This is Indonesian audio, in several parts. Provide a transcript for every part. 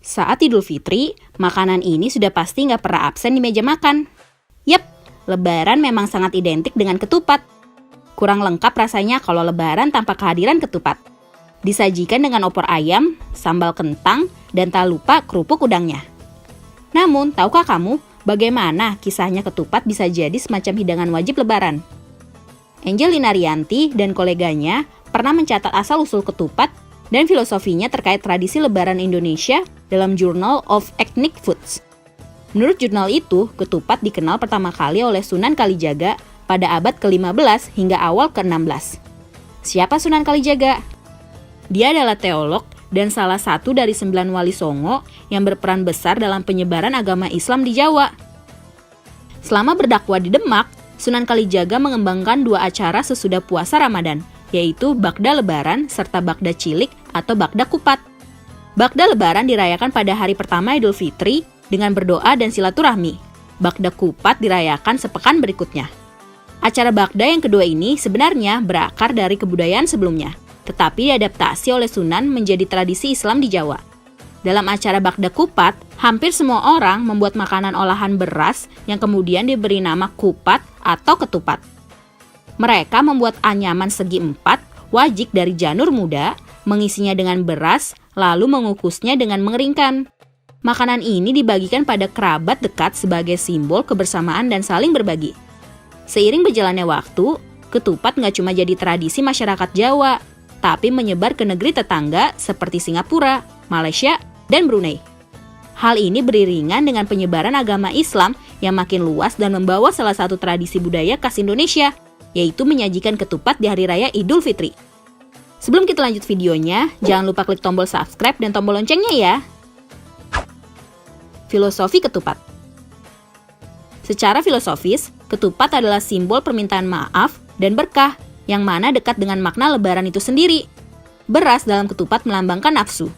Saat Idul Fitri, makanan ini sudah pasti nggak pernah absen di meja makan. Yap, Lebaran memang sangat identik dengan ketupat. Kurang lengkap rasanya kalau Lebaran tanpa kehadiran ketupat. Disajikan dengan opor ayam, sambal kentang, dan tak lupa kerupuk udangnya. Namun, tahukah kamu bagaimana kisahnya ketupat bisa jadi semacam hidangan wajib Lebaran? Angelina Rianti dan koleganya pernah mencatat asal-usul ketupat dan filosofinya terkait tradisi Lebaran Indonesia dalam Journal of Ethnic Foods. Menurut jurnal itu, ketupat dikenal pertama kali oleh Sunan Kalijaga pada abad ke-15 hingga awal ke-16. Siapa Sunan Kalijaga? Dia adalah teolog dan salah satu dari 9 wali Songo yang berperan besar dalam penyebaran agama Islam di Jawa. Selama berdakwah di Demak, Sunan Kalijaga mengembangkan 2 acara sesudah puasa Ramadan, yaitu Bagda Lebaran serta Bagda Cilik atau Bagda Kupat. Bagda Lebaran dirayakan pada hari pertama Idul Fitri dengan berdoa dan silaturahmi. Bagda Kupat dirayakan sepekan berikutnya. Acara Bagda yang kedua ini sebenarnya berakar dari kebudayaan sebelumnya, tetapi diadaptasi oleh Sunan menjadi tradisi Islam di Jawa. Dalam acara Bagda Kupat, hampir semua orang membuat makanan olahan beras yang kemudian diberi nama kupat atau ketupat. Mereka membuat anyaman segi 4, wajik dari janur muda, mengisinya dengan beras, lalu mengukusnya dengan mengeringkan. Makanan ini dibagikan pada kerabat dekat sebagai simbol kebersamaan dan saling berbagi. Seiring berjalannya waktu, ketupat nggak cuma jadi tradisi masyarakat Jawa, tapi menyebar ke negeri tetangga seperti Singapura, Malaysia, dan Brunei. Hal ini beriringan dengan penyebaran agama Islam yang makin luas dan membawa salah satu tradisi budaya khas Indonesia, yaitu menyajikan ketupat di Hari Raya Idul Fitri. Sebelum kita lanjut videonya, jangan lupa klik tombol subscribe dan tombol loncengnya ya. Filosofi ketupat. Secara filosofis, ketupat adalah simbol permintaan maaf dan berkah, yang mana dekat dengan makna Lebaran itu sendiri. Beras dalam ketupat melambangkan nafsu.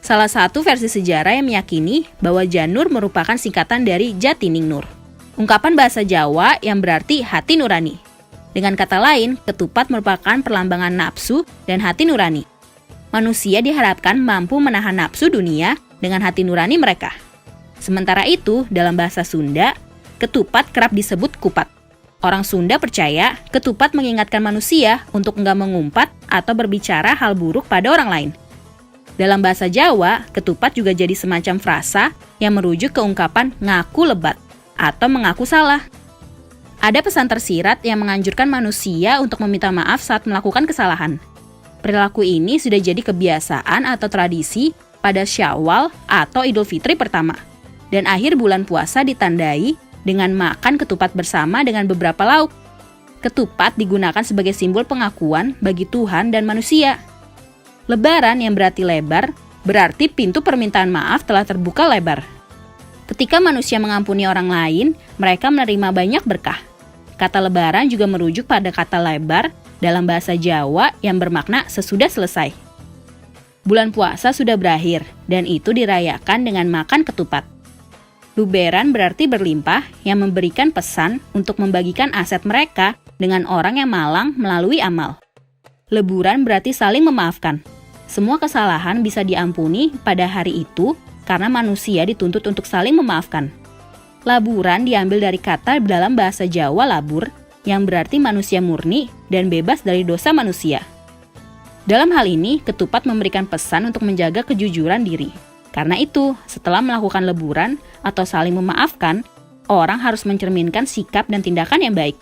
Salah satu versi sejarah yang meyakini bahwa janur merupakan singkatan dari Jatining Nur, ungkapan bahasa Jawa yang berarti hati nurani. Dengan kata lain, ketupat merupakan perlambangan nafsu dan hati nurani. Manusia diharapkan mampu menahan nafsu dunia dengan hati nurani mereka. Sementara itu, dalam bahasa Sunda, ketupat kerap disebut kupat. Orang Sunda percaya ketupat mengingatkan manusia untuk enggak mengumpat atau berbicara hal buruk pada orang lain. Dalam bahasa Jawa, ketupat juga jadi semacam frasa yang merujuk ke ungkapan ngaku lebat atau mengaku salah. Ada pesan tersirat yang menganjurkan manusia untuk meminta maaf saat melakukan kesalahan. Perilaku ini sudah jadi kebiasaan atau tradisi pada Syawal atau Idul Fitri pertama. Dan akhir bulan puasa ditandai dengan makan ketupat bersama dengan beberapa lauk. Ketupat digunakan sebagai simbol pengakuan bagi Tuhan dan manusia. Lebaran yang berarti lebar, berarti pintu permintaan maaf telah terbuka lebar. Ketika manusia mengampuni orang lain, mereka menerima banyak berkah. Kata lebaran juga merujuk pada kata lebar dalam bahasa Jawa yang bermakna sesudah selesai. Bulan puasa sudah berakhir, dan itu dirayakan dengan makan ketupat. Luberan berarti berlimpah yang memberikan pesan untuk membagikan aset mereka dengan orang yang malang melalui amal. Leburan berarti saling memaafkan. Semua kesalahan bisa diampuni pada hari itu karena manusia dituntut untuk saling memaafkan. Laburan diambil dari kata dalam bahasa Jawa labur yang berarti manusia murni dan bebas dari dosa manusia. Dalam hal ini, ketupat memberikan pesan untuk menjaga kejujuran diri. Karena itu, setelah melakukan leburan atau saling memaafkan, orang harus mencerminkan sikap dan tindakan yang baik.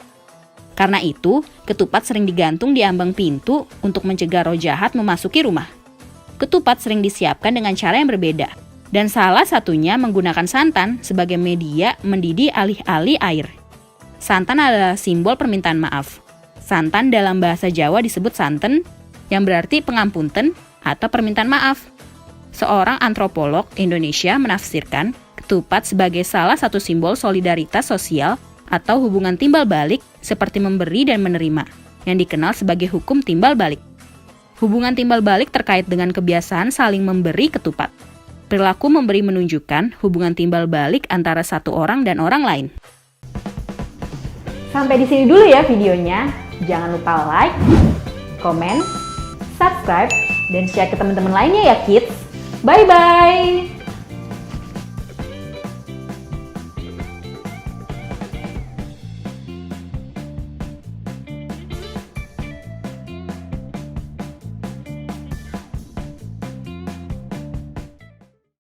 Karena itu, ketupat sering digantung di ambang pintu untuk mencegah roh jahat memasuki rumah. Ketupat sering disiapkan dengan cara yang berbeda, dan salah satunya menggunakan santan sebagai media mendidih alih-alih air. Santan adalah simbol permintaan maaf. Santan dalam bahasa Jawa disebut santen, yang berarti pengampunten atau permintaan maaf. Seorang antropolog Indonesia menafsirkan ketupat sebagai salah satu simbol solidaritas sosial atau hubungan timbal balik seperti memberi dan menerima, yang dikenal sebagai hukum timbal balik. Hubungan timbal balik terkait dengan kebiasaan saling memberi ketupat. Perilaku memberi menunjukkan hubungan timbal balik antara satu orang dan orang lain. Sampai di sini dulu ya videonya. Jangan lupa like, komen, subscribe, dan share ke teman-teman lainnya ya kids. Bye-bye!